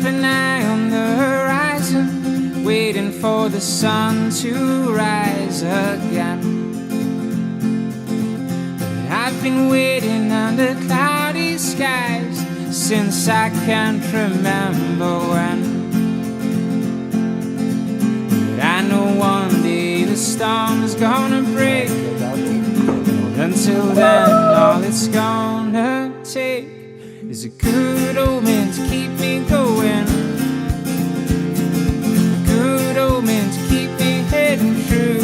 an eye on the horizon, waiting for the sun to rise again. But I've been waiting under cloudy skies since I can't remember when. But I know one day the storm is gonna break. Until then, all it's gonna take is a good old man to keep me going, a good old man to keep me heading true.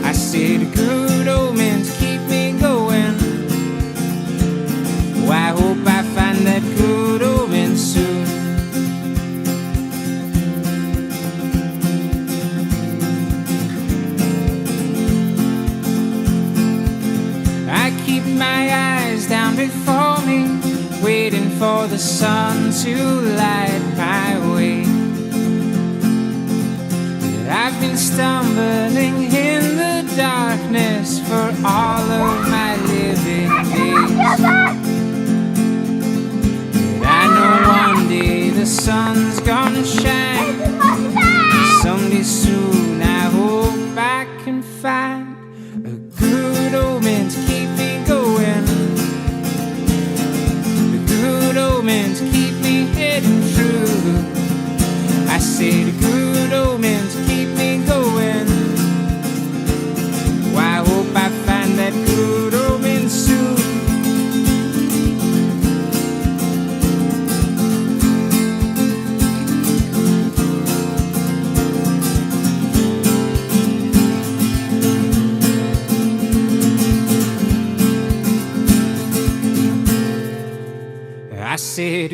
I said a good old man to keep me going. Oh, I hope I find that good old man soon. I keep my eyes down before me, waiting for the sun to light my way. But I've been stumbling in the darkness for all of my living days. But I know one day the sun's gonna shine. Someday soon I hope I can find a good old man to keep me going, a good old man to keep me heading true. I said a good old man to keep me going. Oh, I hope I find that good old man soon. I said